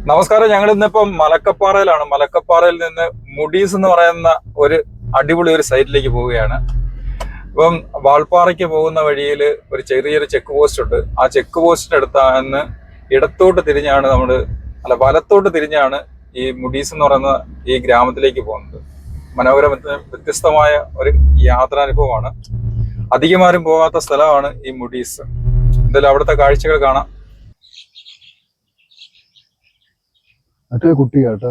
നമസ്കാരം. ഞങ്ങൾ ഇന്നിപ്പം മലക്കപ്പാറയിലാണ്. മലക്കപ്പാറയിൽ നിന്ന് മുഡീസ് എന്ന് പറയുന്ന ഒരു അടിപൊളി ഒരു സൈറ്റിലേക്ക് പോവുകയാണ്. ഇപ്പം വാൾപ്പാറയ്ക്ക് പോകുന്ന വഴിയിൽ ഒരു ചെറിയൊരു ചെക്ക് പോസ്റ്റ് ഉണ്ട്. ആ ചെക്ക് പോസ്റ്റിന്റെ അടുത്താന്ന് ഇടത്തോട്ട് തിരിഞ്ഞാണ് വലത്തോട്ട് തിരിഞ്ഞാണ് ഈ മുഡീസ് എന്ന് പറയുന്ന ഈ ഗ്രാമത്തിലേക്ക് പോകുന്നത്. വ്യത്യസ്തമായ ഒരു യാത്രാനുഭവമാണ്. അധികമാരും പോകാത്ത സ്ഥലമാണ് ഈ മുഡീസ്. എന്തായാലും അവിടുത്തെ കാഴ്ചകൾ കാണാം. കുട്ടിയാട്ടോ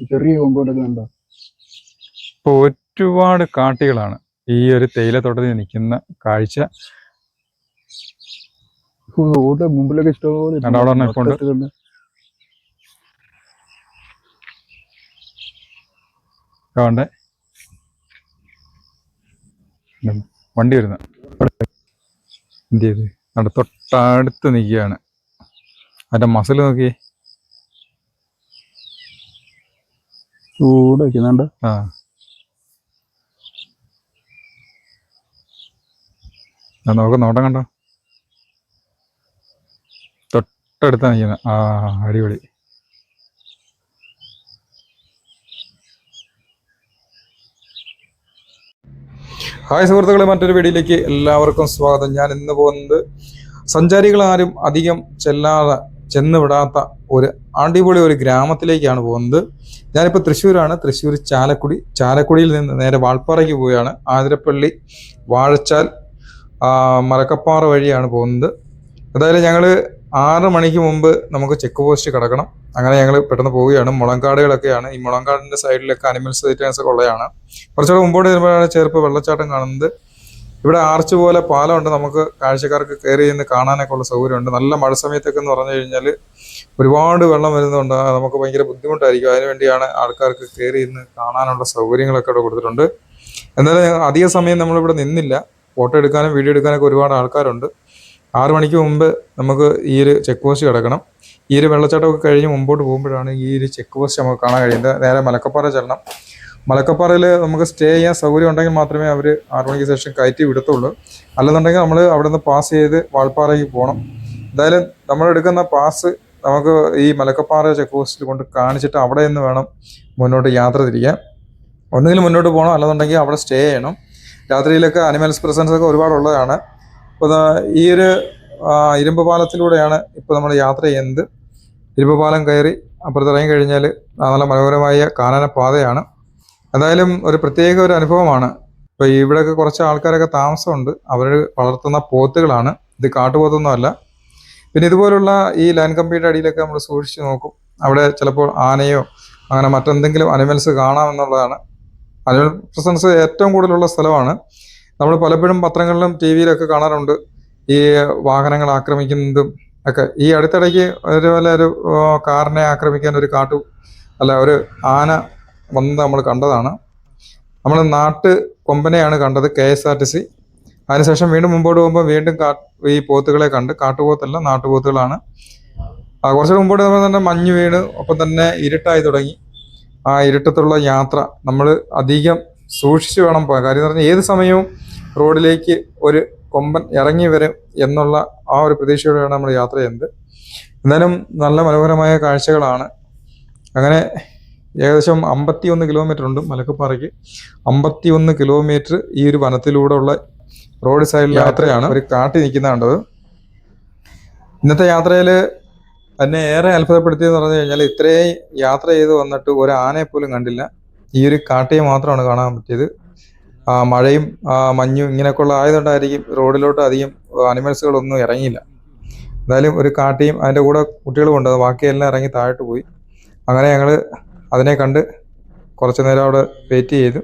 ചെറിയ കൊമ്പോട്ടൊക്കെ ഉണ്ടോ? ഇപ്പൊ ഒരുപാട് കാട്ടികളാണ് ഈ ഒരു തേയിലത്തോട്ടത്തിൽ നിൽക്കുന്ന കാഴ്ച. മുമ്പിലൊക്കെ ഇഷ്ടംപോലെ വണ്ടി വരുന്ന എന്ത് ചെയ്ത് അവിടെ തൊട്ടടുത്ത് നിൽക്കുകയാണ്. അതിന്റെ മസിൽ നോക്കിയേ. ചൂട് വെക്കുന്നുണ്ട്. നമുക്ക് നോട്ടം കണ്ടോ, തൊട്ടടുത്താ നിൽക്കുന്ന. അടിപൊളി. ഹായ് സുഹൃത്തുക്കളെ, മറ്റൊരു വീഡിയോയിലേക്ക് എല്ലാവർക്കും സ്വാഗതം. ഞാൻ ഇന്ന് പോകുന്നത് സഞ്ചാരികളാരും അധികം ചെന്ന് വിടാത്ത ഒരു അടിപൊളി ഒരു ഗ്രാമത്തിലേക്കാണ് പോകുന്നത്. ഞാനിപ്പോൾ തൃശ്ശൂരാണ്. തൃശ്ശൂർ ചാലക്കുടിയിൽ നിന്ന് നേരെ വാൾപ്പാറയ്ക്ക് പോവുകയാണ്. ആതിരപ്പള്ളി, വാഴച്ചാൽ, മലക്കപ്പാറ വഴിയാണ് പോകുന്നത്. എന്തായാലും ഞങ്ങൾ 6 മണിക്ക് മുമ്പ് നമുക്ക് ചെക്ക് പോസ്റ്റ് കിടക്കണം. അങ്ങനെ ഞങ്ങൾ പെട്ടെന്ന് പോവുകയാണ്. മുളങ്കാടുകളൊക്കെയാണ്. ഈ മുളങ്കാടിൻ്റെ സൈഡിലൊക്കെ അനിമൽസ് ഐറ്റംസ് ഒക്കെ ഉള്ളതാണ്. കുറച്ചുകൂടെ മുമ്പോട്ട് വരുമ്പോഴാണ് ചെറുപ്പ് വെള്ളച്ചാട്ടം കാണുന്നത്. ഇവിടെ ആർച്ച് പോലെ പാലമുണ്ട്. നമുക്ക് കാഴ്ചക്കാർക്ക് കയറി നിന്ന് കാണാനൊക്കെ ഉള്ള സൗകര്യമുണ്ട്. നല്ല മഴ സമയത്തൊക്കെ എന്ന് പറഞ്ഞു കഴിഞ്ഞാൽ ഒരുപാട് വെള്ളം വരുന്നുണ്ട്. നമുക്ക് ഭയങ്കര ബുദ്ധിമുട്ടായിരിക്കും. അതിനുവേണ്ടിയാണ് ആൾക്കാർക്ക് കയറി നിന്ന് കാണാനുള്ള സൗകര്യങ്ങളൊക്കെ ഇവിടെ കൊടുത്തിട്ടുണ്ട്. എന്നാലും അധിക സമയം നമ്മളിവിടെ നിന്നില്ല. ഫോട്ടോ എടുക്കാനും വീഡിയോ എടുക്കാനൊക്കെ ഒരുപാട് ആൾക്കാരുണ്ട്. 6 മണിക്ക് മുമ്പ് നമുക്ക് ഈ ഒരു ചെക്ക് പോസ്റ്റ് കിടക്കണം. ഈ ഒരു വെള്ളച്ചാട്ടമൊക്കെ കഴിഞ്ഞ് മുമ്പോട്ട് പോകുമ്പോഴാണ് ഈ ഒരു ചെക്ക് പോസ്റ്റ് നമുക്ക് കാണാൻ കഴിയുന്നത്. നേരെ മലക്കപ്പാറ ചെല്ലണം. മലക്കപ്പാറയിൽ നമുക്ക് സ്റ്റേ ചെയ്യാൻ സൗകര്യം ഉണ്ടെങ്കിൽ മാത്രമേ അവർ 6 മണിക്ക് ശേഷം കയറ്റി വിടത്തുള്ളൂ. അല്ലെന്നുണ്ടെങ്കിൽ നമ്മൾ അവിടെ നിന്ന് പാസ് ചെയ്ത് വാൾപ്പാറയ്ക്ക് പോകണം. എന്തായാലും നമ്മളെടുക്കുന്ന പാസ് നമുക്ക് ഈ മലക്കപ്പാറ ചെക്ക് പോസ്റ്റിൽ കൊണ്ട് കാണിച്ചിട്ട് അവിടെ നിന്ന് വേണം മുന്നോട്ട് യാത്ര തിരിക്കാൻ. ഒന്നുകിൽ മുന്നോട്ട് പോകണം, അല്ലെന്നുണ്ടെങ്കിൽ അവിടെ സ്റ്റേ ചെയ്യണം. രാത്രിയിലൊക്കെ അനിമൽസ് പ്രസൻസ് ഒക്കെ ഒരുപാടുള്ളതാണ്. അപ്പോൾ ഈ ഒരു ഇരുമ്പ് പാലത്തിലൂടെയാണ് ഇപ്പോൾ നമ്മൾ യാത്ര ചെയ്യുന്നത്. ഇരുമ്പ് പാലം കയറി അപ്പുറത്ത് ഇറങ്ങി കഴിഞ്ഞാൽ നല്ല മനോഹരമായ കാനന പാതയാണ്. എന്തായാലും ഒരു പ്രത്യേക ഒരു അനുഭവമാണ്. ഇപ്പോൾ ഇവിടെയൊക്കെ കുറച്ച് ആൾക്കാരൊക്കെ താമസമുണ്ട്. അവർ വളർത്തുന്ന പോത്തുകളാണ്. ഇത് കാട്ടുപോത്തൊന്നും അല്ല. പിന്നെ ഇതുപോലുള്ള ഈ ലൈൻ കമ്പിയുടെ അടിയിലൊക്കെ നമ്മൾ സൂക്ഷിച്ച് നോക്കും. അവിടെ ചിലപ്പോൾ ആനയോ അങ്ങനെ മറ്റെന്തെങ്കിലും അനിമൽസ് കാണാമെന്നുള്ളതാണ്. അനിമൽ പ്രസൻസ് ഏറ്റവും കൂടുതലുള്ള സ്ഥലമാണ്. നമ്മൾ പലപ്പോഴും പത്രങ്ങളിലും ടി വിയിലൊക്കെ കാണാറുണ്ട് ഈ വാഹനങ്ങൾ ആക്രമിക്കുന്നതും ഒക്കെ. ഈ അടുത്തിടയ്ക്ക് ഒരു കാറിനെ ആക്രമിക്കാൻ ഒരു ആന വന്നത് നമ്മൾ കണ്ടതാണ്. നമ്മൾ കൊമ്പനെയാണ് കണ്ടത്, KSRTC. അതിനുശേഷം വീണ്ടും മുമ്പോട്ട് പോകുമ്പോൾ വീണ്ടും ഈ പോത്തുകളെ കണ്ട്. കാട്ടുപോത്തല്ല, നാട്ടുപോത്തുകളാണ്. കുറച്ച് മുമ്പോട്ട് നമ്മൾ തന്നെ മഞ്ഞ് വീണ് ഒപ്പം തന്നെ ഇരുട്ടായി തുടങ്ങി. ആ ഇരുട്ടത്തുള്ള യാത്ര നമ്മൾ അധികം സൂക്ഷിച്ചു വേണം പോകാൻ. കാര്യം എന്ന് പറഞ്ഞാൽ ഏത് സമയവും റോഡിലേക്ക് ഒരു കൊമ്പൻ ഇറങ്ങി വരും എന്നുള്ള ആ ഒരു പ്രതീക്ഷയോടെയാണ് നമ്മൾ യാത്ര ചെയ്യുന്നത്. എന്നാലും നല്ല മനോഹരമായ കാഴ്ചകളാണ്. അങ്ങനെ ഏകദേശം 51 കിലോമീറ്റർ ഉണ്ട് മലക്കപ്പാറയ്ക്ക്. 51 കിലോമീറ്റർ ഈ ഒരു വനത്തിലൂടെ ഉള്ള റോഡ് സൈഡിൽ യാത്രയാണ്. ഒരു കാട്ടി നിൽക്കുന്ന കണ്ടത്. ഇന്നത്തെ യാത്രയിൽ എന്നെ ഏറെ അത്ഭുതപ്പെടുത്തിയെന്ന് പറഞ്ഞു കഴിഞ്ഞാൽ ഇത്രയും യാത്ര ചെയ്ത് വന്നിട്ട് ഒരു ആനയെ പോലും കണ്ടില്ല. ഈ ഒരു കാട്ടിയെ മാത്രമാണ് കാണാൻ പറ്റിയത്. മഴയും മഞ്ഞും ഇങ്ങനെയൊക്കെയുള്ള ആയതുകൊണ്ടായിരിക്കും റോഡിലോട്ട് അധികം അനിമൽസുകളൊന്നും ഇറങ്ങിയില്ല. എന്തായാലും ഒരു കാട്ടിയും അതിൻ്റെ കൂടെ കുട്ടികളും ഉണ്ട്. ബാക്കിയെല്ലാം ഇറങ്ങി താഴോട്ട് പോയി. അങ്ങനെ ഞങ്ങൾ അതിനെ കണ്ട് കുറച്ച് നേരം അവിടെ വെയിറ്റ് ചെയ്തു.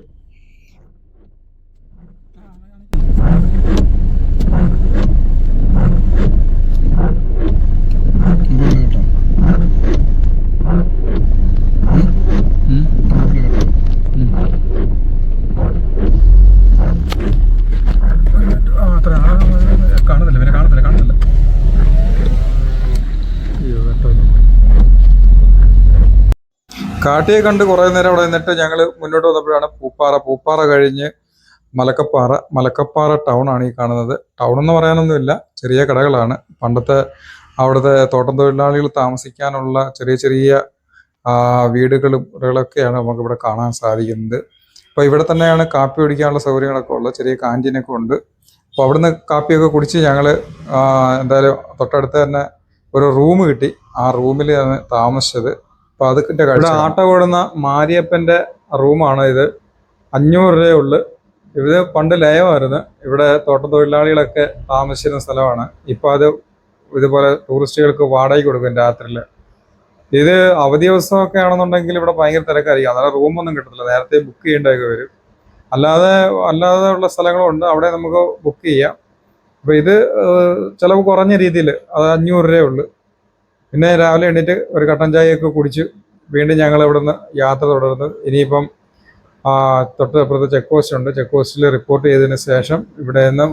കാണത്തില്ല. കാട്ടിയെ കണ്ട് കുറേ നേരം അവിടെ നിന്നിട്ട് ഞങ്ങൾ മുന്നോട്ട് വന്നപ്പോഴാണ് പൂപ്പാറ കഴിഞ്ഞ് മലക്കപ്പാറ ടൗൺ ആണ് ഈ കാണുന്നത്. ടൗൺ എന്ന് പറയാനൊന്നുമില്ല, ചെറിയ കടകളാണ്. പണ്ടത്തെ അവിടുത്തെ തോട്ടം തൊഴിലാളികൾ താമസിക്കാനുള്ള ചെറിയ ചെറിയ വീടുകളൊക്കെയാണ് നമുക്കിവിടെ കാണാൻ സാധിക്കുന്നത്. അപ്പോൾ ഇവിടെ തന്നെയാണ് കാപ്പി കുടിക്കാനുള്ള സൗകര്യങ്ങളൊക്കെ ഉള്ളത്, ചെറിയ കാൻറ്റീനൊക്കെ ഉണ്ട്. അപ്പോൾ അവിടുന്ന് കാപ്പിയൊക്കെ കുടിച്ച് ഞങ്ങൾ എന്തായാലും തൊട്ടടുത്ത് തന്നെ ഒരു റൂം കിട്ടി. ആ റൂമിലാണ് താമസിച്ചത്. അപ്പോൾ അതിൻ്റെ ഇവിടെ ആട്ട ഓടുന്ന മാരിയപ്പൻ്റെ റൂമാണ് ഇത്. 500 രൂപയുള്ളു. ഇത് പണ്ട് ലയമായിരുന്നു. ഇവിടെ തോട്ടം തൊഴിലാളികളൊക്കെ താമസിച്ചിരുന്ന സ്ഥലമാണ്. ഇപ്പോൾ അത് ഇതുപോലെ ടൂറിസ്റ്റുകൾക്ക് വാടകയ്ക്ക് കൊടുക്കും രാത്രിയിൽ. ഇത് അവധി ദിവസമൊക്കെ ആണെന്നുണ്ടെങ്കിൽ ഇവിടെ ഭയങ്കര തിരക്കായിരിക്കും. അതായത് റൂമൊന്നും കിട്ടത്തില്ല, നേരത്തെ ബുക്ക് ചെയ്യേണ്ടതൊക്കെ വരും. അല്ലാതെ ഉള്ള സ്ഥലങ്ങളുണ്ട്, അവിടെ നമുക്ക് ബുക്ക് ചെയ്യാം. അപ്പോൾ ഇത് ചിലവ് കുറഞ്ഞ രീതിയിൽ, അത് 500 രൂപയേ ഉള്ളൂ. പിന്നെ രാവിലെ എണീറ്റ് ഒരു കട്ടൻ ചായയൊക്കെ കുടിച്ച് വീണ്ടും ഞങ്ങൾ ഇവിടെ നിന്ന് യാത്ര തുടർന്ന് ഇനിയിപ്പം തൊട്ടപ്പുറത്ത് ചെക്ക് പോസ്റ്റ് ഉണ്ട്. ചെക്ക് പോസ്റ്റിൽ റിപ്പോർട്ട് ചെയ്തതിന് ശേഷം ഇവിടെ നിന്ന്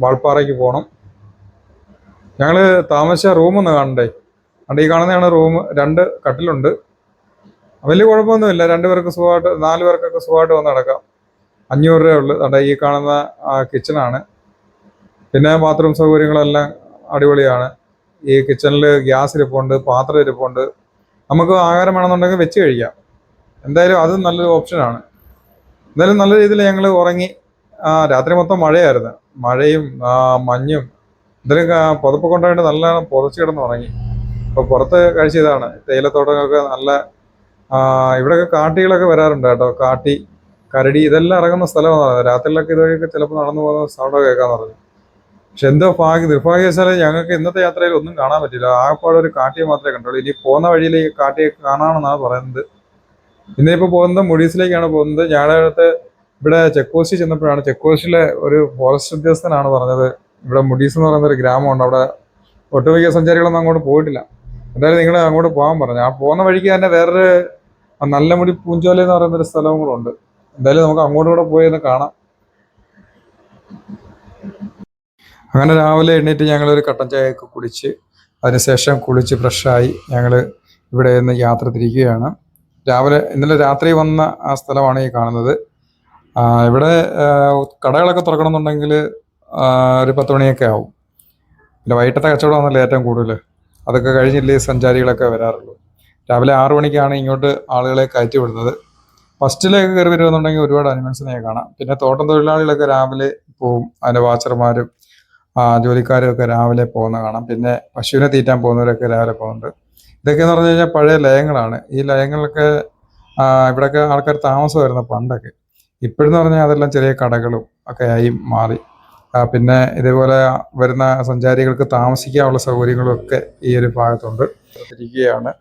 വാൾപ്പാറയ്ക്ക് പോകണം. ഞങ്ങൾ താമസിച്ച റൂമൊന്ന് കാണണ്ടേ. അതുകൊണ്ട് ഈ കാണുന്നതാണ് റൂം. 2 കട്ടിലുണ്ട്. വലിയ കുഴപ്പമൊന്നുമില്ല. 2 പേർക്ക് സുഖമായിട്ട്, 4 പേർക്കൊക്കെ സുഖമായിട്ട് വന്ന് നടക്കാം. 500 രൂപയേ ഉള്ളൂ. അവിടെ ഈ കാണുന്ന കിച്ചണാണ്. പിന്നെ ബാത്റൂം സൗകര്യങ്ങളെല്ലാം അടിപൊളിയാണ്. ഈ കിച്ചണിൽ ഗ്യാസ് ഇരിപ്പുണ്ട്, പാത്രം ഇരിപ്പുണ്ട്. നമുക്ക് ആഹാരം വേണമെന്നുണ്ടെങ്കിൽ വെച്ച് കഴിക്കാം. എന്തായാലും അത് നല്ലൊരു ഓപ്ഷനാണ്. എന്തായാലും നല്ല രീതിയിൽ ഞങ്ങൾ ഉറങ്ങി. രാത്രി മൊത്തം മഴയായിരുന്നു. മഴയും മഞ്ഞും ഇതിലൊക്കെ പുതപ്പ് കൊണ്ടുപോയിട്ട് നല്ല പുതച്ച് കിടന്ന് ഉറങ്ങി. അപ്പോൾ പുറത്ത് കഴിച്ചതാണ്. തേയിലത്തോട്ടങ്ങളൊക്കെ നല്ല ഇവിടെയൊക്കെ കാട്ടികളൊക്കെ വരാറുണ്ട് കേട്ടോ. കാട്ടി, കരടി ഇതെല്ലാം ഇറങ്ങുന്ന സ്ഥലമാണ്. രാത്രിയിലൊക്കെ ഇതുവഴിയൊക്കെ ചിലപ്പോൾ നടന്നു പോകുന്ന സൗണ്ട് കേൾക്കാന്ന് പറഞ്ഞു. പക്ഷെ എന്തോ നിർഭാഗ്യവശാൽ ഞങ്ങൾക്ക് ഇന്നത്തെ യാത്രയിൽ ഒന്നും കാണാൻ പറ്റില്ല. ആകെപ്പാടെ ഒരു കാട്ടിയെ മാത്രമേ കണ്ടുള്ളൂ. ഇനി പോകുന്ന വഴിയിൽ ഈ കാട്ടിയെ കാണാമെന്നാണ് പറയുന്നത്. ഇന്നിപ്പോൾ പോകുന്നത് മുഡീസിലേക്കാണ് പോകുന്നത്. ഞങ്ങളുടെ ഇവിടെ ചെക്ക് പോസ്റ്റിൽ ചെന്നപ്പോഴാണ്, ചെക്ക് പോസ്റ്റിലെ ഒരു ഫോറസ്റ്റ് ഉദ്യോഗസ്ഥനാണ് പറഞ്ഞത് ഇവിടെ മുഡീസ് എന്ന് പറയുന്ന ഒരു ഗ്രാമമുണ്ട്. അവിടെ ഒട്ടുമിക്ക സഞ്ചാരികളൊന്നും അങ്ങോട്ട് പോയിട്ടില്ല. എന്തായാലും നിങ്ങൾ അങ്ങോട്ട് പോകാൻ പറഞ്ഞു. ആ പോകുന്ന വഴിക്ക് തന്നെ വേറൊരു നല്ല മുടി പൂഞ്ചോല എന്ന് പറയുന്നൊരു സ്ഥലവും കൂടെ ഉണ്ട്. എന്തായാലും നമുക്ക് അങ്ങോട്ടും കൂടെ പോയി ഒന്ന് കാണാം. അങ്ങനെ രാവിലെ എണ്ണീറ്റ് ഞങ്ങളൊരു കട്ടൻ ചായയൊക്കെ കുടിച്ച് അതിനുശേഷം കുളിച്ച് ഫ്രഷായി ഞങ്ങൾ ഇവിടെ നിന്ന് യാത്ര തിരിക്കുകയാണ്. ഇന്നലെ രാത്രി വന്ന ആ സ്ഥലമാണ് ഈ കാണുന്നത്. ഇവിടെ കടകളൊക്കെ തുറക്കണമെന്നുണ്ടെങ്കിൽ ഒരു 10 മണിയൊക്കെ ആവും. പിന്നെ വൈകിട്ടത്തെ കച്ചവടമാണല്ലോ ഏറ്റവും കൂടുതൽ. അതൊക്കെ കഴിഞ്ഞില്ലേ സഞ്ചാരികളൊക്കെ വരാറുള്ളൂ. രാവിലെ 6 മണിക്കാണ് ഇങ്ങോട്ട് ആളുകളെ കയറ്റി വിടുന്നത്. ഫസ്റ്റിലേക്ക് കയറി വരുമെന്നുണ്ടെങ്കിൽ ഒരുപാട് അനിമൽസിനെ കാണാം. പിന്നെ തോട്ടം തൊഴിലാളികളൊക്കെ രാവിലെ പോവും. അതിൻ്റെ വാച്ചർമാരും ജോലിക്കാരും ഒക്കെ രാവിലെ പോകുന്ന കാണാം. പിന്നെ പശുവിനെ തീറ്റാൻ പോകുന്നവരൊക്കെ രാവിലെ പോകുന്നുണ്ട്. ഇതൊക്കെയെന്ന് പറഞ്ഞു കഴിഞ്ഞാൽ പഴയ ലയങ്ങളാണ്. ഈ ലയങ്ങളിലൊക്കെ ഇവിടെയൊക്കെ ആൾക്കാർ താമസമായിരുന്നു പണ്ടൊക്കെ. ഇപ്പോഴെന്ന് പറഞ്ഞാൽ അതെല്ലാം ചെറിയ കടകളും ഒക്കെ ആയി മാറി. പിന്നെ ഇതേപോലെ വരുന്ന സഞ്ചാരികൾക്ക് താമസിക്കാനുള്ള സൗകര്യങ്ങളും ഒക്കെ ഈ ഒരു ഭാഗത്തുണ്ട്. ഇരിക്കുകയാണ്.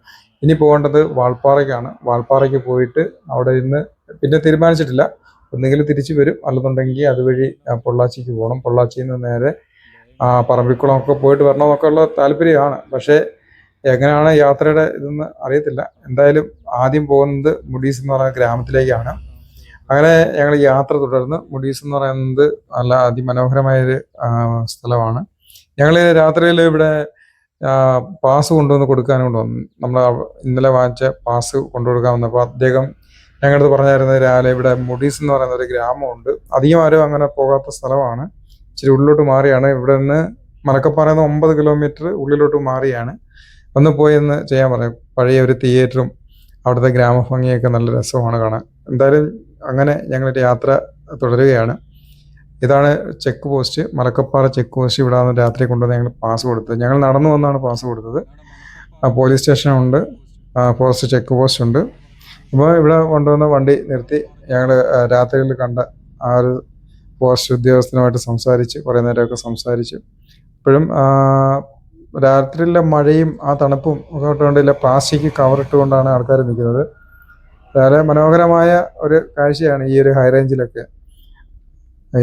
ഇനി പോകേണ്ടത് വാൾപ്പാറയ്ക്കാണ്. വാൾപ്പാറയ്ക്ക് പോയിട്ട് അവിടെ ഇന്ന് പിന്നെ തീരുമാനിച്ചിട്ടില്ല. ഒന്നുകിൽ തിരിച്ചു വരും, അല്ലെന്നുണ്ടെങ്കിൽ അതുവഴി പൊള്ളാച്ചിക്ക് പോകണം. പൊള്ളാച്ചിയിൽ നിന്ന് നേരെ പറമ്പിക്കുളമൊക്കെ പോയിട്ട് വരണമെന്നൊക്കെ ഉള്ള താല്പര്യമാണ്. പക്ഷേ എങ്ങനെയാണ് യാത്രയുടെ ഇതെന്ന് അറിയത്തില്ല. എന്തായാലും ആദ്യം പോകുന്നത് മുഡീസ് എന്ന് പറയുന്ന ഗ്രാമത്തിലേക്കാണ്. അങ്ങനെ ഞങ്ങൾ യാത്ര തുടർന്ന്. മുഡീസ് എന്ന് പറയുന്നത് നല്ല അതിമനോഹരമായൊരു സ്ഥലമാണ്. ഞങ്ങൾ രാത്രിയിൽ ഇവിടെ പാസ് കൊണ്ടുവന്ന് കൊടുക്കാനും വന്നു. നമ്മൾ ഇന്നലെ വാങ്ങിച്ച പാസ് കൊണ്ടുകൊടുക്കാൻ വന്നപ്പോൾ അദ്ദേഹം ഞങ്ങളടുത്ത് പറഞ്ഞായിരുന്നത് രാവിലെ ഇവിടെ മുഡീസ് എന്ന് പറയുന്ന ഒരു ഗ്രാമമുണ്ട്. അധികം ആരും അങ്ങനെ പോകാത്ത സ്ഥലമാണ്. ഇച്ചിരി ഉള്ളിലോട്ട് മാറിയാണ്. ഇവിടെ നിന്ന് മലക്കപ്പാറയിൽ നിന്ന് 9 കിലോമീറ്റർ ഉള്ളിലോട്ട് മാറിയാണ്. ഒന്ന് പോയി ഒന്ന് ചെയ്യാൻ പറയും. പഴയ ഒരു തിയേറ്ററും അവിടുത്തെ ഗ്രാമഭംഗിയൊക്കെ നല്ല രസമാണ് കാണാൻ. എന്തായാലും അങ്ങനെ ഞങ്ങളുടെ യാത്ര തുടരുകയാണ്. ഇതാണ് check post, Malakkappara check post. ഇവിടെ നിന്ന് രാത്രി കൊണ്ടുവന്ന് ഞങ്ങൾ പാസ് കൊടുത്തത്. ഞങ്ങൾ നടന്നു വന്നാണ് പാസ് കൊടുത്തത്. പോലീസ് സ്റ്റേഷനുണ്ട്, ഫോറസ്റ്റ് ചെക്ക് പോസ്റ്റ് ഉണ്ട്. അപ്പോൾ ഇവിടെ കൊണ്ടുവന്ന് വണ്ടി നിർത്തി ഞങ്ങൾ രാത്രിയിൽ കണ്ട ആ ഒരു ഫോറസ്റ്റ് ഉദ്യോഗസ്ഥനുമായിട്ട് സംസാരിച്ച് കുറേ നേരമൊക്കെ സംസാരിച്ചു. ഇപ്പോഴും രാത്രിയിലെ മഴയും ആ തണുപ്പും ഒക്കെ ഇട്ടുകൊണ്ടില്ല, പ്ലാസ്റ്റിക് കവറിട്ടുകൊണ്ടാണ് ആൾക്കാർ നിൽക്കുന്നത്. വളരെ മനോഹരമായ ഒരു കാഴ്ചയാണ് ഈ ഒരു ഹൈ റേഞ്ചിലൊക്കെ,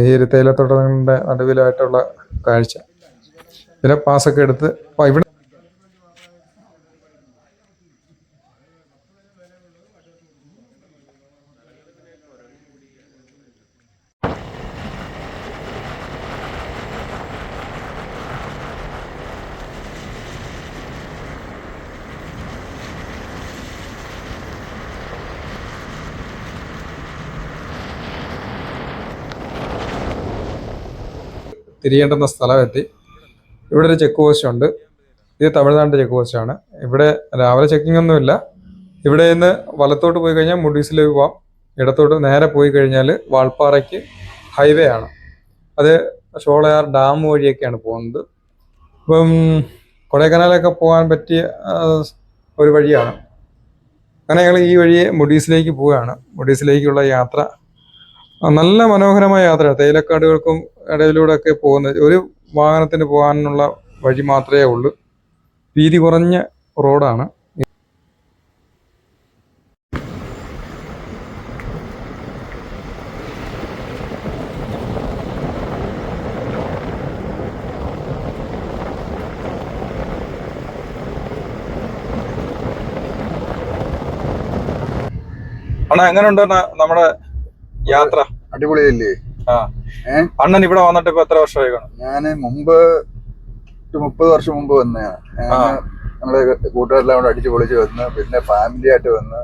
ഈ ഒരു തേയിലത്തോട്ടങ്ങളുടെ നടുവിലായിട്ടുള്ള കാഴ്ച. പിന്നെ പാസ്സൊക്കെ എടുത്ത് ഇവിടെ തിരിയേണ്ടുന്ന സ്ഥലമെത്തി. ഇവിടെ ഒരു ചെക്ക് പോസ്റ്റ് ഉണ്ട്. ഇത് തമിഴ്നാടിൻ്റെ ചെക്ക് പോസ്റ്റാണ്. ഇവിടെ രാവിലെ ചെക്കിംഗ് ഒന്നുമില്ല. ഇവിടെ നിന്ന് വലത്തോട്ട് പോയി കഴിഞ്ഞാൽ മുഡീസിലേക്ക് പോവാം. ഇടത്തോട്ട് നേരെ പോയി കഴിഞ്ഞാൽ വാൾപ്പാറയ്ക്ക് ഹൈവേ ആണ്. അത് ഷോളയാർ ഡാം വഴിയൊക്കെയാണ് പോകുന്നത്. ഇപ്പം കൊടൈക്കനാലൊക്കെ പോകാൻ പറ്റിയ ഒരു വഴിയാണ്. അങ്ങനെ ഞങ്ങൾ ഈ വഴിയെ മുഡീസിലേക്ക് പോവുകയാണ്. മുഡീസിലേക്കുള്ള യാത്ര നല്ല മനോഹരമായ യാത്രയാണ്. തേയിലക്കാടുകൾക്കും ഇടയിലൂടെ ഒക്കെ പോകുന്നത്. ഒരു വാഹനത്തിന് പോകാനുള്ള വഴി മാത്രമേ ഉള്ളൂ. വീതി കുറഞ്ഞ റോഡാണ്. അണ്ണാ എങ്ങനെയുണ്ട് നമ്മുടെ യാത്ര? അടിപൊളിയല്ലേ? ആ, അണ്ണൻ ഇവിടെ വന്നിട്ട് ഇപ്പൊ എത്ര വർഷമായി കാണും? ഞാന് മുമ്പ് 30 വർഷം മുമ്പ് വന്നതാണ്. നമ്മളെ കൂട്ടുകാരെല്ലാം കൂടെ അടിച്ചു പൊളിച്ച് വന്ന്, പിന്നെ ഫാമിലി ആയിട്ട് വന്ന്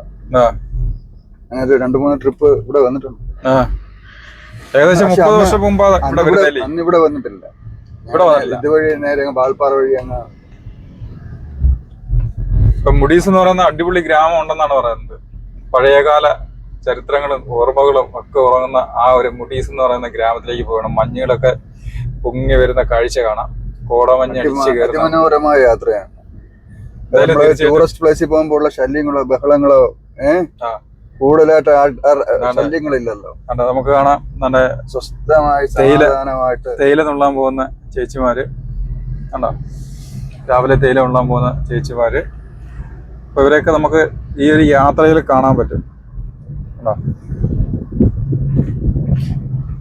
അങ്ങനെ 2-3 ട്രിപ്പ് ഇവിടെ വന്നിട്ടുണ്ട്. ഏകദേശം 30 വർഷം മുമ്പ് അന്ന് ഇവിടെ വന്നിട്ടില്ല. ഇതുവഴി നേരെ വാൾപ്പാറ വഴി അങ്ങ്. ഇപ്പൊ മുഡീസ് എന്ന് പറയുന്ന അടിപൊളി ഗ്രാമം ഉണ്ടെന്നാണ് പറയുന്നത്. പഴയകാല ചരിത്രങ്ങളും ഓർമ്മകളും ഒക്കെ ഉറങ്ങുന്ന ആ ഒരു മുഡീസ് എന്ന് പറയുന്ന ഗ്രാമത്തിലേക്ക് പോകണം. മഞ്ഞുകളൊക്കെ പൊങ്ങി വരുന്ന കാഴ്ച കാണാം. കോടമഞ്ഞ് അടിച്ചു കയറുന്ന മനോഹരമായ യാത്രയാണ്. ടൂറിസ്റ്റ് പ്ലേസിൽ പോകുമ്പോൾ ഉള്ള ശല്യങ്ങളോ ബഹളങ്ങളോ കൂടുതലായിട്ട് ശല്യങ്ങളില്ലല്ലോ. നമുക്ക് കാണാം നല്ല സ്വസ്ഥമായി തേയില നുള്ളാൻ പോകുന്ന ചേച്ചിമാര് കണ്ടോ, രാവിലെ തേയില നുള്ളാൻ പോകുന്ന ചേച്ചിമാര്. അപ്പൊ ഇവരെയൊക്കെ നമുക്ക് ഈ ഒരു യാത്രയിൽ കാണാൻ പറ്റും.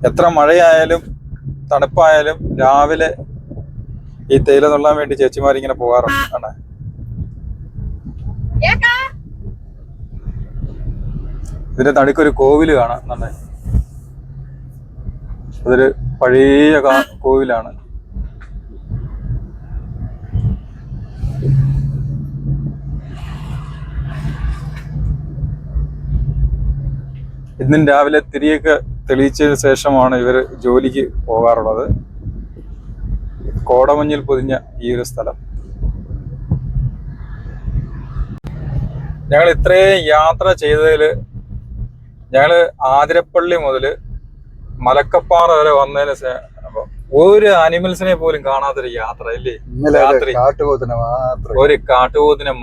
എത്ര മഴയായാലും തണുപ്പായാലും രാവിലെ ഈ തേയില നുള്ളാൻ വേണ്ടി ചേച്ചിമാരിങ്ങനെ പോകാറുണ്ട്. ആണ് ഇതിന്റെ നടുക്കൊരു കോവില് കാണാം. നന്നായി അതൊരു പഴയ കോവിലാണ്. ഇന്നും രാവിലെ തിരിയൊക്കെ തെളിയിച്ചതിന് ശേഷമാണ് ഇവർ ജോലിക്ക് പോകാറുള്ളത്. കോടമഞ്ഞിൽ പൊതിഞ്ഞ ഈ ഒരു സ്ഥലം. ഞങ്ങൾ ഇത്രയും യാത്ര ചെയ്തതിൽ ഞങ്ങൾ ആതിരപ്പള്ളി മുതൽ മലക്കപ്പാറ വരെ വന്നതിന് ശേഷം ഒരു അനിമൽസിനെ പോലും കാണാത്തൊരു യാത്ര ഇല്ലേ? രാത്രി ഒരു കാട്ടുപോത്തിനെ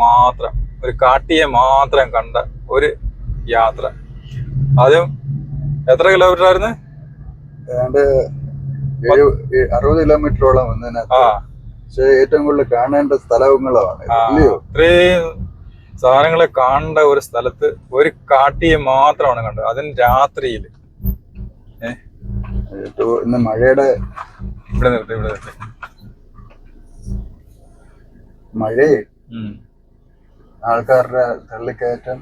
മാത്രം, ഒരു കാട്ടിയെ മാത്രം കണ്ട ഒരു യാത്ര. അതും എത്ര കിലോമീറ്റർ ആയിരുന്നു? 60 കിലോമീറ്ററോളം വന്നതിനകത്ത്. പക്ഷെ ഏറ്റവും കൂടുതൽ കാണേണ്ട സ്ഥലങ്ങളാണ്. ഇത്രയും സാധനങ്ങളെ കാണേണ്ട ഒരു സ്ഥലത്ത് ഒരു കാട്ടിയെ മാത്രമാണ് കണ്ടത്. അതും രാത്രിയില്. ഇന്ന് മഴയുടെ ഇവിടെ നിർത്തി മഴയെ ആൾക്കാരുടെ തള്ളിക്കയറ്റം.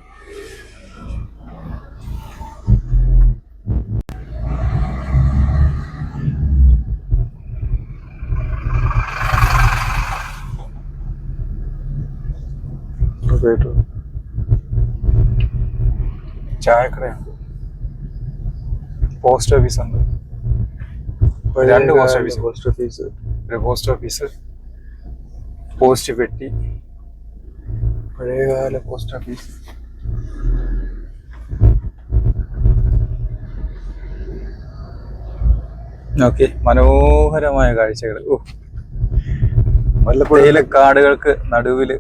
ചായക്കടയുണ്ട്, പോസ്റ്റ് ഓഫീസ് ഉണ്ട്, 2 പോസ്റ്റ് ഓഫീസ്, ഒരു പോസ്റ്റ് ഓഫീസ്, പോസ്റ്റ് പെട്ടി, പഴയകാല പോസ്റ്റ് ഓഫീസ്. ഓക്കെ, മനോഹരമായ കാഴ്ചകൾ. തേയിലക്കാടുകൾക്ക് നടുവില്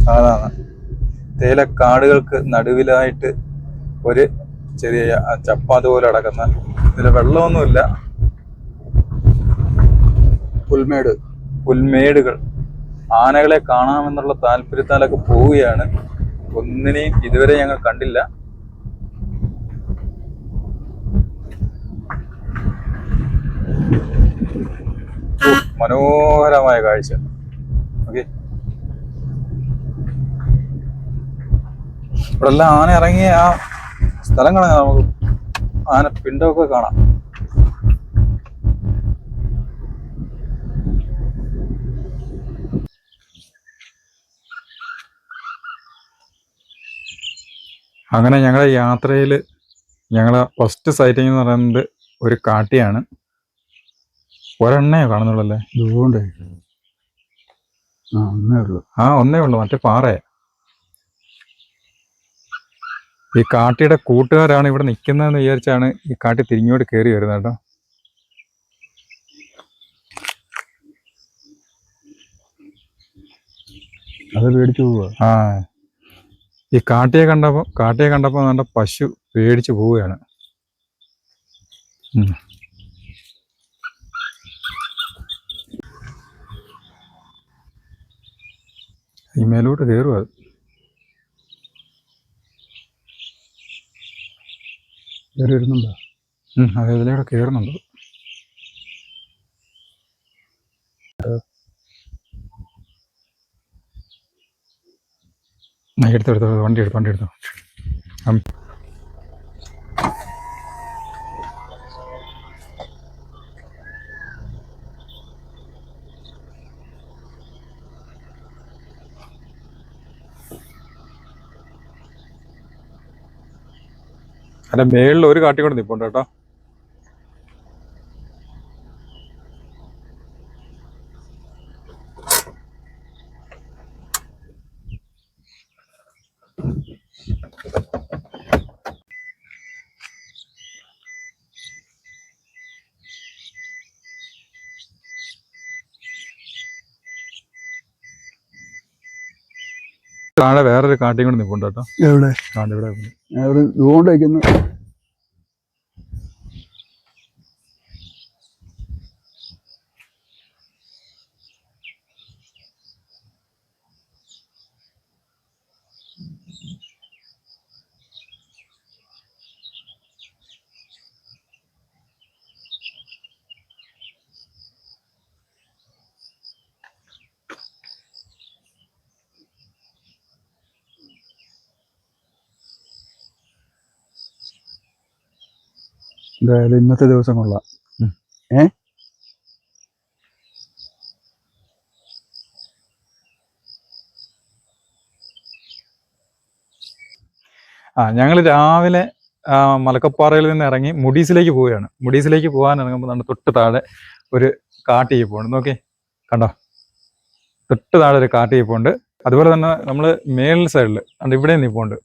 അതാണ്, തേയിലക്കാടുകൾക്ക് നടുവിലായിട്ട് ഒരു ചെറിയ ചപ്പാത്ത് പോലെ കിടക്കുന്ന, ഇതില് വെള്ളമൊന്നുമില്ല, പുൽമേടുകൾ. ആനകളെ കാണാമെന്നുള്ള താല്പര്യത്താലൊക്കെ പോവുകയാണ്. ഒന്നിനെയും ഇതുവരെ ഞങ്ങൾ കണ്ടില്ല. മനോഹരമായ കാഴ്ച. ഓക്കെ, ഇവിടെ എല്ലാം ആന ഇറങ്ങിയ ആ സ്ഥലം കാണാം. നമുക്ക് ആന പിണ്ടമൊക്കെ കാണാം. അങ്ങനെ ഞങ്ങളുടെ യാത്രയിൽ ഞങ്ങളെ ഫസ്റ്റ് സൈറ്റിംഗ് എന്ന് പറയുന്നത് ഒരു കാട്ടിയാണ്. ഒരെണ്ണയോ കാണുന്നുള്ളല്ലേ? ഇതുകൊണ്ട് ഒന്നേ ഉള്ളൂ. ഒന്നേ ഉള്ളു, മറ്റേ പാറയാ. ഈ കാട്ടിയുടെ കൂട്ടുകാരാണ് ഇവിടെ നിൽക്കുന്നതെന്ന് വിചാരിച്ചാണ് ഈ കാട്ടി തിരിഞ്ഞോട്ട് കയറി വരുന്നത് കേട്ടോ. അത് പേടിച്ചു പോവുക. ഈ കാട്ടിയെ കണ്ടപ്പോ നല്ല പശു പേടിച്ചു പോവുകയാണ്. ഈ മേലോട്ട് കയറുക. കയറി വരുന്നുണ്ടോ? അതെ, ഇതിലൂടെ കയറുന്നുണ്ട്. എടുത്തെടുത്തോ, വണ്ടി എടുത്തോ. അതിന്റെ മേളിൽ ഒരു കാട്ടി കൊണ്ട് നിൽപ്പുണ്ട് കേട്ടോ. താഴെ വേറൊരു കാട്ടിയും കൊണ്ട് നിൽപ്പുണ്ട് കേട്ടോ. എവിടെ? ഇവിടെ ഇതുകൊണ്ട് വയ്ക്കുന്നു. എന്തായാലും ഇന്നത്തെ ദിവസം കൊള്ളാം. ഞങ്ങൾ രാവിലെ മലക്കപ്പാറയിൽ നിന്ന് ഇറങ്ങി മുഡീസിലേക്ക് പോവുകയാണ്. മുഡീസിലേക്ക് പോകാൻ ഇറങ്ങുമ്പോൾ നമ്മുടെ തൊട്ട് താഴെ ഒരു കാട്ടിയിരിപ്പുണ്ട്. നോക്കി, കണ്ടോ? തൊട്ട് താഴെ ഒരു കാട്ടിയിരിപ്പുണ്ട്. അതുപോലെ തന്നെ നമ്മൾ മേൽ സൈഡിൽ ഇവിടെ നിൽപ്പുണ്ട്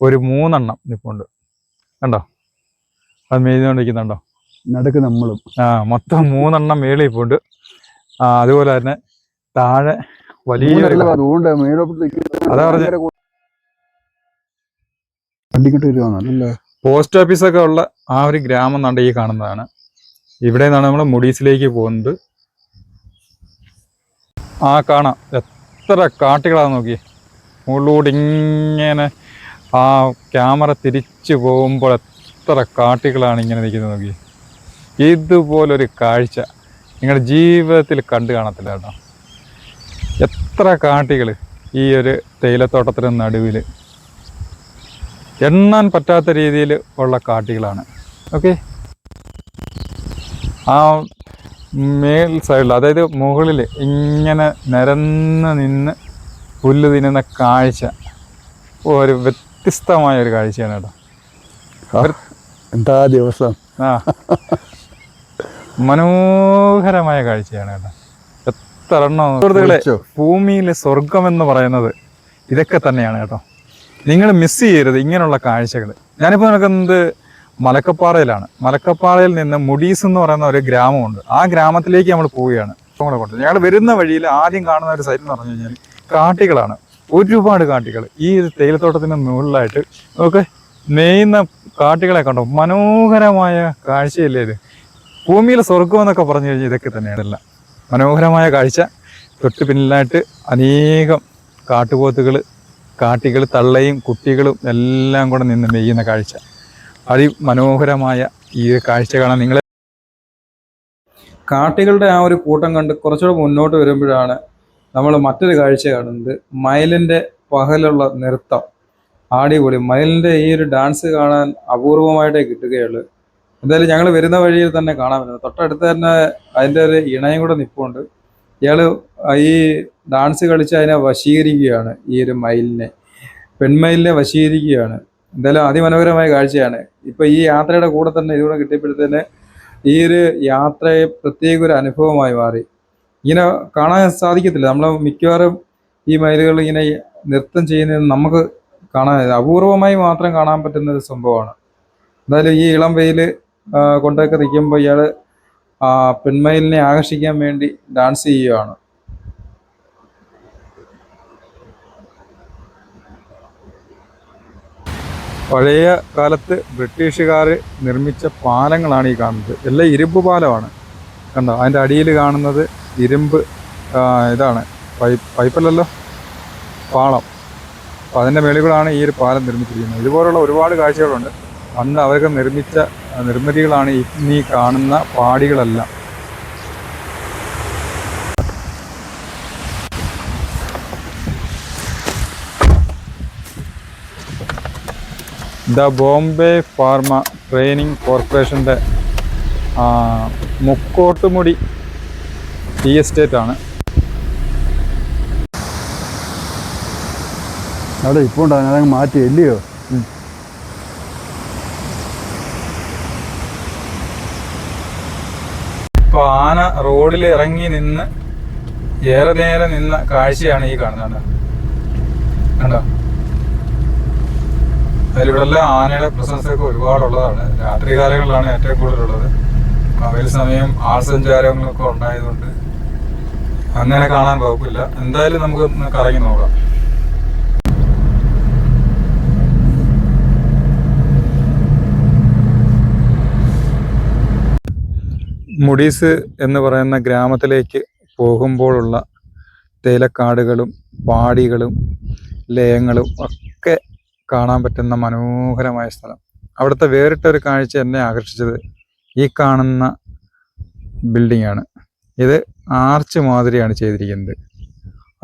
ഒരു 3 നിൽപ്പുണ്ട്. കണ്ടോ? അത് മേഞ്ഞുകൊണ്ടിരിക്കുന്നുണ്ടോ? നടക്ക് നമ്മളും മൊത്തം 3 മേളിൽ നിൽപ്പുണ്ട്. അതുപോലെ തന്നെ താഴെ വലിയ അതാ പറഞ്ഞ പോസ്റ്റ് ഓഫീസൊക്കെ ഉള്ള ആ ഒരു ഗ്രാമം കണ്ട ഈ കാണുന്നതാണ്. ഇവിടെ നിന്നാണ് നമ്മൾ മുഡീസിലേക്ക് പോകുന്നത്. കാണാം എത്ര കാട്ടുകളാന്ന് നോക്കി. മുകളിലൂടെ ഇങ്ങനെ ആ ക്യാമറ തിരിച്ചു പോകുമ്പോൾ എത്ര കാട്ടുകളാണ് ഇങ്ങനെ നിൽക്കുന്നത് നോക്കി. ഇതുപോലൊരു കാഴ്ച നിങ്ങളുടെ ജീവിതത്തിൽ കണ്ടു കാണത്തില്ല കേട്ടോ. എത്ര കാട്ടികൾ ഈ ഒരു തേയിലത്തോട്ടത്തിന് നടുവിൽ, എണ്ണാൻ പറ്റാത്ത രീതിയിൽ ഉള്ള കാട്ടികളാണ്. ഓക്കെ, ആ മേൽ സൈഡിൽ, അതായത് മുകളിൽ ഇങ്ങനെ നിരന്ന് നിന്ന് പുല്ല് തിന്നുന്ന കാഴ്ച ഒരു വ്യത്യസ്തമായ ഒരു കാഴ്ചയാണ് കേട്ടോ. എന്താ ദിവസം! മനോഹരമായ കാഴ്ചയാണ് കേട്ടോ. എത്ര എണ്ണം! സുഹൃത്തുക്കളെ, ഭൂമിയിലെ സ്വർഗം എന്ന് പറയുന്നത് ഇതൊക്കെ തന്നെയാണ് കേട്ടോ. നിങ്ങൾ മിസ് ചെയ്യരുത് ഇങ്ങനെയുള്ള കാഴ്ചകൾ. ഞാനിപ്പോൾ നടക്കുന്നത് മലക്കപ്പാറയിലാണ്. മലക്കപ്പാറയിൽ നിന്ന് മുഡീസ് എന്ന് പറയുന്ന ഒരു ഗ്രാമമുണ്ട്. ആ ഗ്രാമത്തിലേക്ക് നമ്മൾ പോവുകയാണ്. ഞങ്ങൾ വരുന്ന വഴിയിൽ ആദ്യം കാണുന്ന ഒരു സൈറ്റ് എന്ന് പറഞ്ഞു കഴിഞ്ഞാൽ കാട്ടികളാണ്. ഒരുപാട് കാട്ടികൾ ഈ തേയിലത്തോട്ടത്തിന് മുകളിലായിട്ട് നമുക്ക് നെയ്യുന്ന കാട്ടികളെ കണ്ടോ. മനോഹരമായ കാഴ്ചയല്ലേ ഇത്! ഭൂമിയിലെ സ്വർഗം എന്നൊക്കെ പറഞ്ഞു കഴിഞ്ഞാൽ ഇതൊക്കെ തന്നെയാണ്. മനോഹരമായ കാഴ്ച. തൊട്ട് പിന്നിലായിട്ട് അനേകം കാട്ടുപോത്തുകൾ, കാട്ടികൾ, തള്ളയും കുട്ടികളും എല്ലാം കൂടെ നിന്ന് മെയ്യുന്ന കാഴ്ച. അതിമനോഹരമായ ഈ കാഴ്ച കാണാൻ നിങ്ങൾ കാട്ടികളുടെ ആ ഒരു കൂട്ടം കണ്ട് കുറച്ചുകൂടെ മുന്നോട്ട് വരുമ്പോഴാണ് നമ്മൾ മറ്റൊരു കാഴ്ച കാണുന്നത്. മയിലിൻ്റെ പകലുള്ള നൃത്തം. അടിപൊളി! മയിലിൻ്റെ ഈ ഒരു ഡാൻസ് കാണാൻ അപൂർവമായിട്ടേ കിട്ടുകയുള്ളൂ. എന്തായാലും ഞങ്ങൾ വരുന്ന വഴിയിൽ തന്നെ കാണാൻ പറ്റുന്നത്. തൊട്ടടുത്ത് തന്നെ അതിൻ്റെ ഒരു ഇണയും കൂടെ നിൽപ്പുണ്ട്. ഇയാൾ ഈ ഡാൻസ് കളിച്ച് അതിനെ വശീകരിക്കുകയാണ്. ഈ ഒരു മയിലിനെ, പെൺമയിലിനെ വശീകരിക്കുകയാണ്. എന്തായാലും അതിമനോഹരമായ കാഴ്ചയാണ്. ഇപ്പം ഈ യാത്രയുടെ കൂടെ തന്നെ ഇതുകൂടെ കിട്ടിയപ്പോഴത്തേന് ഈ ഒരു യാത്രയെ പ്രത്യേക ഒരു അനുഭവമായി മാറി. ഇങ്ങനെ കാണാൻ സാധിക്കത്തില്ല. നമ്മൾ മിക്കവാറും ഈ മയിലുകൾ ഇങ്ങനെ നൃത്തം ചെയ്യുന്നത് നമുക്ക് കാണാൻ അപൂർവമായി മാത്രം കാണാൻ പറ്റുന്ന ഒരു സംഭവമാണ്. എന്തായാലും ഈ ഇളം വെയിൽ കൊണ്ടൊക്കെ നിൽക്കുമ്പോൾ ഇയാൾ പെൺമയിലിനെ ആകർഷിക്കാൻ വേണ്ടി ഡാൻസ് ചെയ്യുകയാണ്. പഴയ കാലത്ത് ബ്രിട്ടീഷുകാർ നിർമ്മിച്ച പാലങ്ങളാണ് ഈ കാണുന്നത്. എല്ലാം ഇരുമ്പ് പാലമാണ്. കണ്ടോ, അതിൻ്റെ അടിയിൽ കാണുന്നത് ഇരുമ്പ് ഇതാണ്, പൈപ്പല്ലല്ലോ, പാളം. അപ്പോൾ അതിൻ്റെ മേളികളാണ് ഈ ഒരു പാലം നിർമ്മിച്ചിരിക്കുന്നത്. ഇതുപോലുള്ള ഒരുപാട് കാഴ്ചകളുണ്ട്. അന്ന് അവർക്ക് നിർമ്മിച്ച നിർമ്മിതികളാണ് ഈ കാണുന്ന പാടികളെല്ലാം. ദ ബോംബെ ഫാർമ ട്രെയിനിങ് കോർപ്പറേഷൻ്റെ മുക്കോട്ടുമുടി ടീ എസ്റ്റേറ്റാണ്. അവിടെ ഇപ്പോൾ ഉണ്ടാകും, അതങ്ങ് മാറ്റി ഇല്ലയോ? ഇപ്പോൾ ആന റോഡിൽ ഇറങ്ങി നിന്ന് ഏറെ നേരം നിന്ന കാഴ്ചയാണ് ഈ കാണുന്നത്. കണ്ടോ, അതിലിവിടെല്ലാം ആനയുടെ പ്രസൻസ് ഒക്കെ ഒരുപാടുള്ളതാണ്. രാത്രി കാലങ്ങളിലാണ് ഏറ്റവും കൂടുതലുള്ളത്. പകൽ സമയം ആൾസഞ്ചാരങ്ങളൊക്കെ ഉണ്ടായതുകൊണ്ട് അങ്ങനെ കാണാൻ വകുപ്പില്ല. എന്തായാലും നമുക്ക് കറങ്ങി നോക്കാം. മുഡീസ് എന്ന് പറയുന്ന ഗ്രാമത്തിലേക്ക് പോകുമ്പോഴുള്ള തേയിലക്കാടുകളും പാടികളും ലയങ്ങളും ഒക്കെ കാണാൻ പറ്റുന്ന മനോഹരമായ സ്ഥലം. അവിടുത്തെ വേറിട്ടൊരു കാഴ്ച എന്നെ ആകർഷിച്ചത് ഈ കാണുന്ന ബിൽഡിംഗ് ആണ്. ഇത് ആർച്ച് മാതിരിയാണ് ചെയ്തിരിക്കുന്നത്.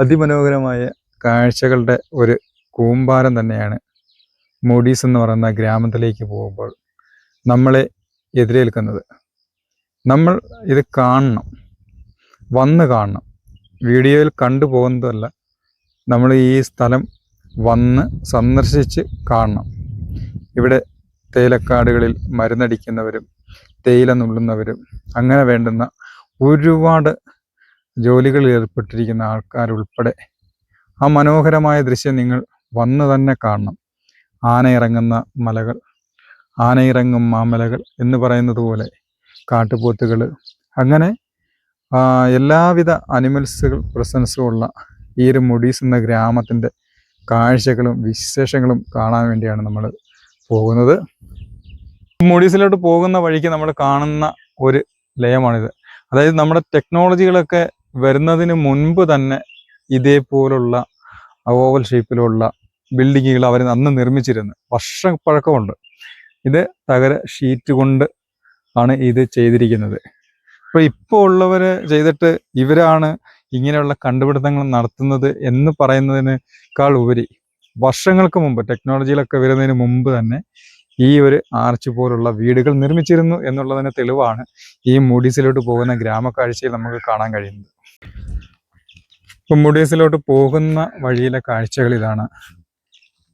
അതിമനോഹരമായ കാഴ്ചകളുടെ ഒരു കൂമ്പാരം തന്നെയാണ് മുഡീസ് എന്ന് പറയുന്ന ഗ്രാമത്തിലേക്ക് പോകുമ്പോൾ നമ്മളെ എതിരേൽക്കുന്നത്. നമ്മൾ ഇത് കാണണം, വന്ന് കാണണം. വീഡിയോയിൽ കണ്ടു പോകുന്നതല്ല, നമ്മൾ ഈ സ്ഥലം വന്ന് സന്ദർശിച്ച് കാണണം. ഇവിടെ തേയിലക്കാടുകളിൽ മരുന്നടിക്കുന്നവരും തേയില നുള്ളുന്നവരും അങ്ങനെ വേണ്ടുന്ന ഒരുപാട് ജോലികളിൽ ഏർപ്പെട്ടിരിക്കുന്ന ആൾക്കാരുൾപ്പെടെ ആ മനോഹരമായ ദൃശ്യം നിങ്ങൾ വന്ന് തന്നെ കാണണം. ആന ഇറങ്ങുന്ന മലകൾ, ആനയിറങ്ങും മാമലകൾ എന്ന് പറയുന്നത് പോലെ കാട്ടുപോത്തുകൾ, അങ്ങനെ എല്ലാവിധ അനിമൽസുകൾ പ്രസൻസും ഉള്ള ഈ ഒരു മുഡീസ് എന്ന ഗ്രാമത്തിൻ്റെ കാഴ്ചകളും വിശേഷങ്ങളും കാണാൻ വേണ്ടിയാണ് നമ്മൾ പോകുന്നത്. മുഡീസിലോട്ട് പോകുന്ന വഴിക്ക് നമ്മൾ കാണുന്ന ഒരു ലയമാണിത്. അതായത് നമ്മുടെ ടെക്നോളജികളൊക്കെ വരുന്നതിന് മുൻപ് തന്നെ ഇതേപോലുള്ള ഓവൽ ഷേപ്പിലുള്ള ബിൽഡിങ്ങുകൾ അവർ അന്ന് നിർമ്മിച്ചിരുന്നു. വർഷപ്പഴക്കമുണ്ട്. ഇത് തകര ഷീറ്റ് കൊണ്ട് ആണ് ഇത് ചെയ്തിരിക്കുന്നത്. അപ്പോൾ ഇപ്പോൾ ഉള്ളവർ ചെയ്തിട്ട് ഇവരാണ് ഇങ്ങനെയുള്ള കണ്ടുപിടുത്തങ്ങൾ നടത്തുന്നത് എന്ന് പറയുന്നതിനേക്കാൾ ഉപരി വർഷങ്ങൾക്ക് മുമ്പ് ടെക്നോളജിയിലൊക്കെ വരുന്നതിന് മുമ്പ് തന്നെ ഈ ഒരു ആർച്ച് പോലുള്ള വീടുകൾ നിർമ്മിച്ചിരുന്നു എന്നുള്ളതിന് തെളിവാണ് ഈ മുഡീസിലോട്ട് പോകുന്ന ഗ്രാമക്കാഴ്ചയിൽ നമുക്ക് കാണാൻ കഴിയുന്നത്. ഇപ്പം മുഡീസിലോട്ട് പോകുന്ന വഴിയിലെ കാഴ്ചകൾ ഇതാണ്.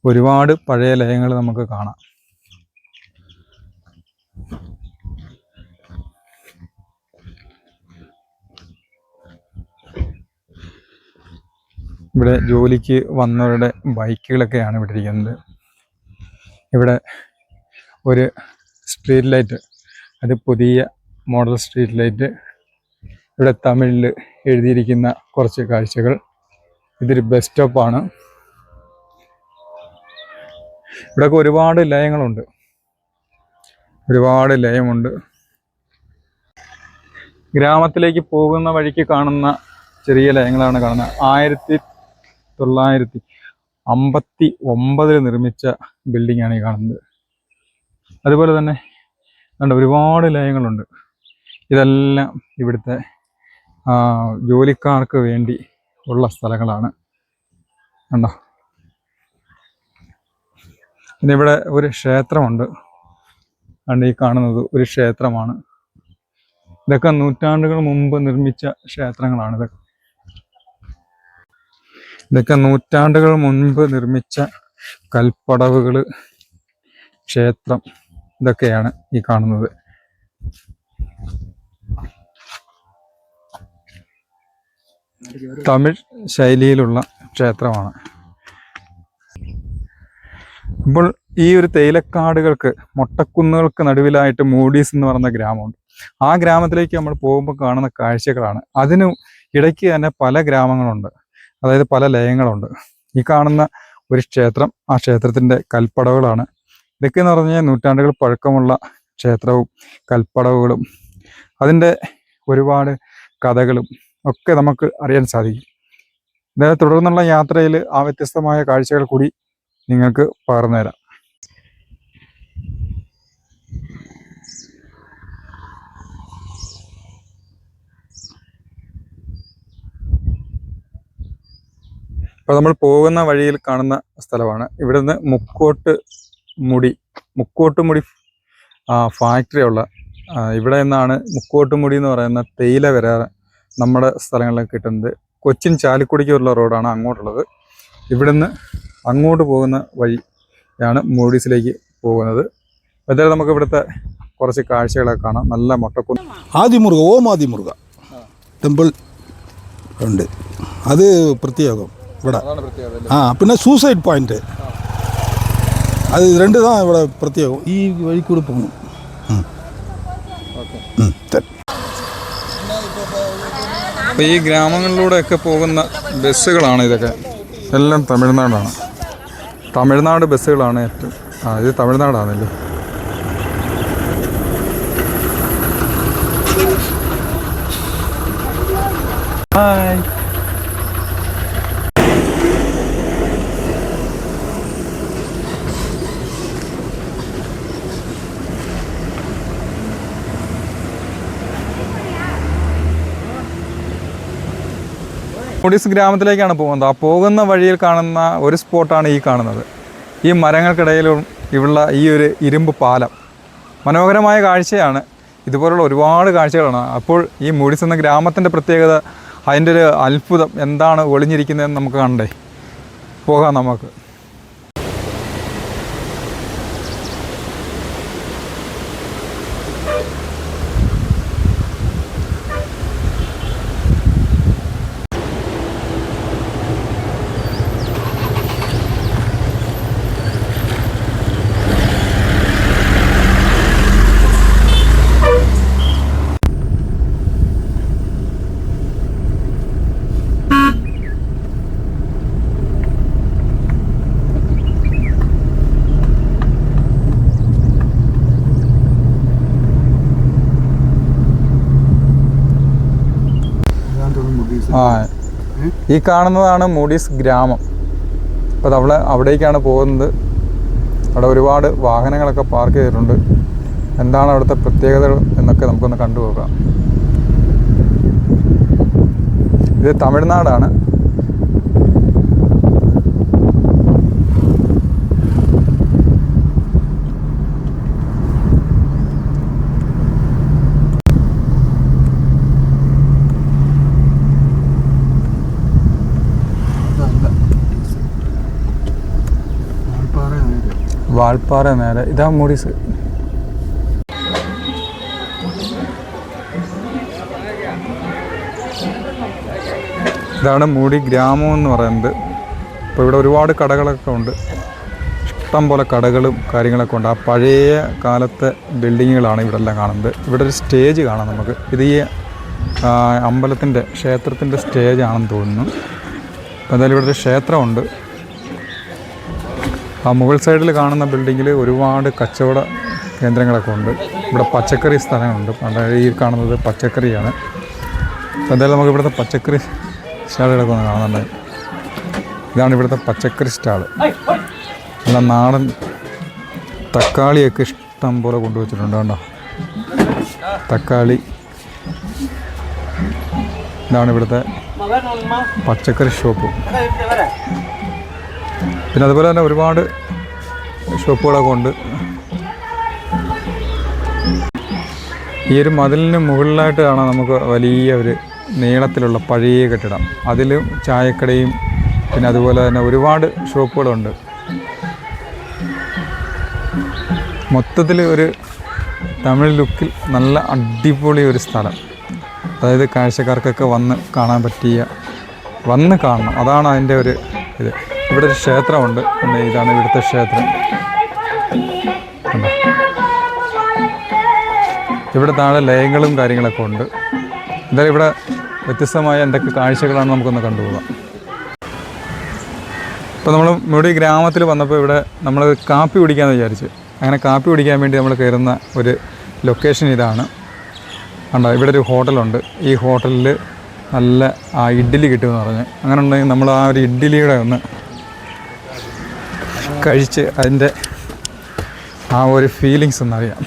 ഒരുപാട് പഴയ ലയങ്ങൾ നമുക്ക് കാണാം. ഇവിടെ ജോലിക്ക് വന്നവരുടെ ബൈക്കുകളൊക്കെയാണ് ഇവിടെ ഇരിക്കുന്നത്. ഇവിടെ ഒരു സ്ട്രീറ്റ് ലൈറ്റ്, അത് പുതിയ മോഡൽ സ്ട്രീറ്റ് ലൈറ്റ്. ഇവിടെ തമിഴിൽ എഴുതിയിരിക്കുന്ന കുറച്ച് കാഴ്ചകൾ. ഇതൊരു ബസ് സ്റ്റോപ്പാണ്. ഇവിടെയൊക്കെ ഒരുപാട് ലയങ്ങളുണ്ട്, ഒരുപാട് ലയമുണ്ട്. ഗ്രാമത്തിലേക്ക് പോകുന്ന വഴിക്ക് കാണുന്ന ചെറിയ ലയങ്ങളാണ് കാണുന്നത്. 1959 നിർമ്മിച്ച ബിൽഡിംഗാണ് ഈ കാണുന്നത്. അതുപോലെ തന്നെ കണ്ട ഒരുപാട് ലയങ്ങളുണ്ട്. ഇതെല്ലാം ഇവിടുത്തെ ജോലിക്കാർക്ക് വേണ്ടി ഉള്ള സ്ഥലങ്ങളാണ്. കണ്ടോ, പിന്നെ ഇവിടെ ഒരു ക്ഷേത്രമുണ്ട്. കണ്ട് ഈ കാണുന്നത് ഒരു ക്ഷേത്രമാണ്. ഇതൊക്കെ നൂറ്റാണ്ടുകൾ മുമ്പ് നിർമ്മിച്ച ക്ഷേത്രങ്ങളാണ്. ഇതൊക്കെ നൂറ്റാണ്ടുകൾ മുൻപ് നിർമ്മിച്ച കൽപ്പടവുകൾ, ക്ഷേത്രം, ഇതൊക്കെയാണ് ഈ കാണുന്നത്. തമിഴ് ശൈലിയിലുള്ള ക്ഷേത്രമാണ്. ഇപ്പോൾ ഈ ഒരു തേയിലക്കാടുകൾക്ക് മൊട്ടക്കുന്നുകൾക്ക് നടുവിലായിട്ട് മൂഡീസ് എന്ന് പറയുന്ന ഗ്രാമമുണ്ട്. ആ ഗ്രാമത്തിലേക്ക് നമ്മൾ പോകുമ്പോൾ കാണുന്ന കാഴ്ചകളാണ്. അതിന് ഇടയ്ക്ക് തന്നെ പല ഗ്രാമങ്ങളുണ്ട്, അതായത് പല ലയങ്ങളുണ്ട്. ഈ കാണുന്ന ഒരു ക്ഷേത്രം, ആ ക്ഷേത്രത്തിൻ്റെ കൽപ്പടവുകളാണ്. ഇതൊക്കെ എന്ന് പറഞ്ഞാൽ നൂറ്റാണ്ടുകൾ പഴക്കമുള്ള ക്ഷേത്രവും കൽപ്പടവുകളും അതിൻ്റെ ഒരുപാട് കഥകളും ഒക്കെ നമുക്ക് അറിയാൻ സാധിക്കും. ഇതേ തുടർന്നുള്ള യാത്രയിൽ ആ വ്യത്യസ്തമായ കാഴ്ചകൾ കൂടി നിങ്ങൾക്ക് പകർന്നു തരാം. അപ്പോൾ നമ്മൾ പോകുന്ന വഴിയിൽ കാണുന്ന സ്ഥലമാണ്. ഇവിടുന്ന് മുക്കോട്ടുമുടി ഫാക്ടറി ഉള്ള ഇവിടെ നിന്നാണ് മുക്കോട്ടുമുടി എന്ന് പറയുന്ന തേയില വരാറ് നമ്മുടെ സ്ഥലങ്ങളിൽ കിട്ടുന്നത്. കൊച്ചിൻ ചാലിക്കുടിക്കുള്ള റോഡാണ് അങ്ങോട്ടുള്ളത്. ഇവിടുന്ന് അങ്ങോട്ട് പോകുന്ന വഴിയാണ് മൂഡീസിലേക്ക് പോകുന്നത്. എന്തായാലും നമുക്ക് ഇവിടുത്തെ കുറച്ച് കാഴ്ചകളൊക്കെ കാണാം. നല്ല മൊട്ടക്കുന്ന് ആദിമുരുക, ഓം ആദിമുരുക ടെമ്പിൾ ഉണ്ട്. അത് പ്രത്യേകം ഇവിടെ. പിന്നെ സൂസൈഡ് പോയിന്റ്, അത് രണ്ട് தான் ഇവിടെ പ്രത്യേകം. ഈ വഴി കൂടെ പോകണം. അപ്പോൾ ഈ ഗ്രാമങ്ങളിലൂടെയൊക്കെ പോകുന്ന ബസ്സുകളാണ് ഇതൊക്കെ. എല്ലാം തമിഴ്നാടാണ്. തമിഴ്നാട് ബസ്സുകളാണ് ഏറ്റവും. ഇത് തമിഴ്നാടാണല്ലോ. ഹായ്. മൂഡീസ് ഗ്രാമത്തിലേക്കാണ് പോകുന്നത്. ആ പോകുന്ന വഴിയിൽ കാണുന്ന ഒരു സ്പോട്ടാണ് ഈ കാണുന്നത്. ഈ മരങ്ങൾക്കിടയിലും ഇവിടുള്ള ഈ ഒരു ഇരുമ്പ് പാലം മനോഹരമായ കാഴ്ചയാണ്. ഇതുപോലുള്ള ഒരുപാട് കാഴ്ചകളാണ്. അപ്പോൾ ഈ മൂഡീസ് എന്ന ഗ്രാമത്തിൻ്റെ പ്രത്യേകത, അതിൻ്റെ ഒരു അത്ഭുതം എന്താണ് ഒളിഞ്ഞിരിക്കുന്നതെന്ന് നമുക്ക് കണ്ടേ പോകാം നമുക്ക്. ഈ കാണുന്നതാണ് മൂഡീസ് ഗ്രാമം. അപ്പോൾ അവിടേക്കാണ് പോകുന്നത്. അവിടെ ഒരുപാട് വാഹനങ്ങളൊക്കെ പാർക്ക് ചെയ്തിട്ടുണ്ട്. എന്താണ് അവിടുത്തെ പ്രത്യേകതകൾ എന്നൊക്കെ നമുക്കൊന്ന് കണ്ടുപോകാം. ഇത് തമിഴ്നാടാണ്. വാൾപ്പാറ നേരെ. ഇതാ മൂഡീസ്. ഇതാണ് മൂടി ഗ്രാമം എന്ന് പറയുന്നത്. ഇപ്പോൾ ഇവിടെ ഒരുപാട് കടകളൊക്കെ ഉണ്ട്. ഇഷ്ടം പോലെ കടകളും കാര്യങ്ങളൊക്കെ ഉണ്ട്. ആ പഴയ കാലത്തെ ബിൽഡിങ്ങുകളാണ് ഇവിടെ എല്ലാം കാണുന്നത്. ഇവിടെ ഒരു സ്റ്റേജ് കാണാം നമുക്ക്. ഇത് ഈ അമ്പലത്തിൻ്റെ ക്ഷേത്രത്തിൻ്റെ സ്റ്റേജാണെന്ന് തോന്നുന്നു. അപ്പോൾ എന്തായാലും ഇവിടെ ഒരു ക്ഷേത്രമുണ്ട്. ആ മുകൾ സൈഡിൽ കാണുന്ന ബിൽഡിങ്ങിൽ ഒരുപാട് കച്ചവട കേന്ദ്രങ്ങളൊക്കെ ഉണ്ട്. ഇവിടെ പച്ചക്കറി സ്ഥലങ്ങളുണ്ട്. അതായത് ഈ കാണുന്നത് പച്ചക്കറിയാണ്. അപ്പോൾ എന്തായാലും നമുക്ക് ഇവിടുത്തെ പച്ചക്കറി സ്റ്റാളുകളൊക്കെ ഒന്ന് കാണുന്നുണ്ട്. ഇതാണ് ഇവിടുത്തെ പച്ചക്കറി സ്റ്റാൾ. നല്ല നാടൻ തക്കാളിയൊക്കെ ഇഷ്ടം പോലെ കൊണ്ടുവച്ചിട്ടുണ്ട്. കണ്ടോ, തക്കാളി. ഇതാണ് ഇവിടുത്തെ പച്ചക്കറി ഷോപ്പ്. പിന്നെ അതുപോലെ തന്നെ ഒരുപാട് ഷോപ്പുകളൊക്കെ ഉണ്ട്. ഈ ഒരു മതിലിന് മുകളിലായിട്ട് കാണാം നമുക്ക് വലിയ ഒരു നീളത്തിലുള്ള പഴയ കെട്ടിടം. അതിലും ചായക്കടയും പിന്നെ അതുപോലെ തന്നെ ഒരുപാട് ഷോപ്പുകളുണ്ട്. മൊത്തത്തിൽ ഒരു തമിഴ് ലുക്കിൽ നല്ല അടിപൊളി ഒരു സ്ഥലം. അതായത് കാഴ്ചക്കാർക്കൊക്കെ വന്ന് കാണാൻ പറ്റിയ വന്ന് കാണണം. അതാണ് അതിൻ്റെ ഒരു ഇത്. ഇവിടെ ഒരു ക്ഷേത്രമുണ്ട്. പിന്നെ ഇതാണ് ഇവിടുത്തെ ക്ഷേത്രം. ഇവിടെ താഴെ ലയങ്ങളും കാര്യങ്ങളൊക്കെ ഉണ്ട്. എന്തായാലും ഇവിടെ വ്യത്യസ്തമായ എന്തൊക്കെ കാഴ്ചകളാണ് നമുക്കൊന്ന് കണ്ടുപോകാം. ഇപ്പോൾ നമ്മൾ മുടി ഗ്രാമത്തിൽ വന്നപ്പോൾ ഇവിടെ നമ്മൾ കാപ്പി കുടിക്കാമെന്ന് വിചാരിച്ചു. അങ്ങനെ കാപ്പി കുടിക്കാൻ വേണ്ടി നമ്മൾ കയറുന്ന ഒരു ലൊക്കേഷൻ ഇതാണ്. കണ്ടോ, ഇവിടെ ഒരു ഹോട്ടലുണ്ട്. ഈ ഹോട്ടലിൽ നല്ല ഇഡ്ഡലി കിട്ടുമെന്ന് പറഞ്ഞ്, അങ്ങനെ ഉണ്ടെങ്കിൽ നമ്മൾ ആ ഒരു ഇഡ്ഡലിയുടെ ഒന്ന് കഴിച്ച് അതിൻ്റെ ആ ഒരു ഫീലിങ്സ് ഒന്നറിയാം.